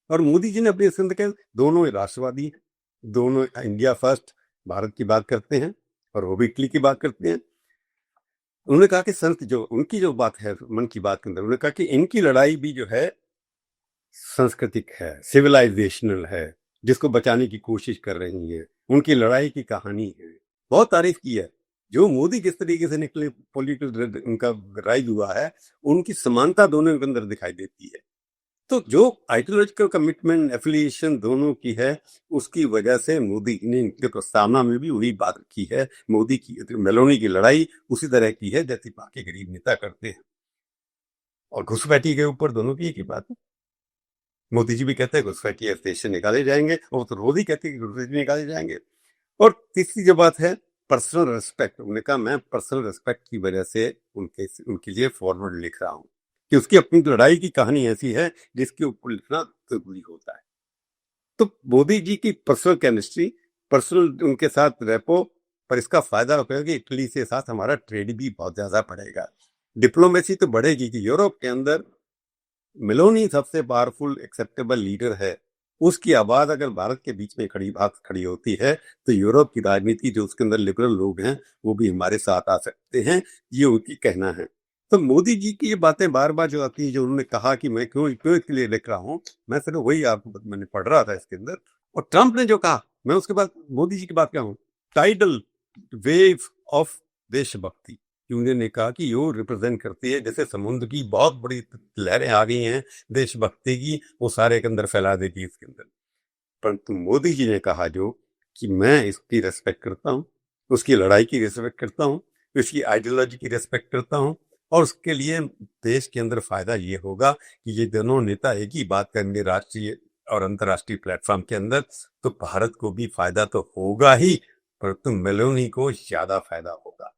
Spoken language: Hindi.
और मोदी जी ने अपने इसके अंदर क्या, दोनों राष्ट्रवादी, दोनों इंडिया फर्स्ट, भारत की बात करते हैं और वो भी इटली की बात करते हैं। उन्होंने कहा कि संत जो उनकी जो बात है मन की बात के अंदर, उन्होंने कहा कि इनकी लड़ाई भी जो है सांस्कृतिक है, सिविलाइजेशनल है, जिसको बचाने की कोशिश कर रही है, उनकी लड़ाई की कहानी है। बहुत तारीफ की है। जो मोदी किस तरीके से निकले, पॉलिटिकल उनका राइज हुआ है, उनकी समानता दोनों के अंदर दिखाई देती है। तो जो आइडियोलॉजिकल कमिटमेंट एफिलिएशन दोनों की है, उसकी वजह से मोदी ने इनके प्रस्तावना में भी वही बात रखी है। मोदी की मेलोनी की लड़ाई उसी तरह की है जैसे बाकी गरीब नेता करते हैं। और घुसपैठी के ऊपर दोनों की एक ही बात है। मोदी जी भी कहते हैं घुसपैठी स्टेशन निकाले जाएंगे, और तो रोज ही कहते हैं कि घुसपैठी निकाले जाएंगे। और तीसरी जो बात है, पर्सनल रेस्पेक्ट। उन्होंने कहा मैं पर्सनल रेस्पेक्ट की वजह से उनके लिए फॉरवर्ड लिख रहा हूं कि उसकी अपनी लड़ाई की कहानी ऐसी है जिसके ऊपर लिखना जरूरी होता है। तो मोदी जी की पर्सनल केमिस्ट्री, पर्सनल उनके साथ रेपो, पर इसका फायदा होगा कि इटली के साथ हमारा ट्रेड भी बहुत ज्यादा बढ़ेगा, डिप्लोमेसी तो बढ़ेगी कि यूरोप के अंदर मेलोनी सबसे पावरफुल एक्सेप्टेबल लीडर है। उसकी आवाज अगर भारत के बीच में बात खड़ी होती है, तो यूरोप की राजनीति जो उसके अंदर लिबरल लोग हैं वो भी हमारे साथ आ सकते हैं, ये उनकी कहना है। तो मोदी जी की ये बातें बार बार जो आती है, जो उन्होंने कहा कि मैं क्यों क्यों इसके लिए लिख रहा हूँ, मैं सिर्फ वही आपको मैंने पढ़ रहा था इसके अंदर। और ट्रंप ने जो कहा, मैं उसके बाद मोदी जी की बात क्या हूँ, टाइडल वेव ऑफ देशभक्ति। उन्होंने कहा कि यो रिप्रेजेंट करती है, जैसे समुद्र की बहुत बड़ी लहरें आ गई हैं देशभक्ति की, वो सारे के अंदर फैला देगी इसके अंदर। परंतु मोदी जी ने कहा जो कि मैं इसकी रेस्पेक्ट करता हूँ, उसकी लड़ाई की रेस्पेक्ट करता हूँ, उसकी आइडियोलॉजी की रेस्पेक्ट करता हूँ, और उसके लिए देश के अंदर फायदा ये होगा कि ये दोनों नेता एक ही बात करेंगे राष्ट्रीय और अंतर्राष्ट्रीय प्लेटफॉर्म के अंदर, तो भारत को भी फायदा तो होगा ही, परंतु मेलोनी को ज्यादा फायदा होगा।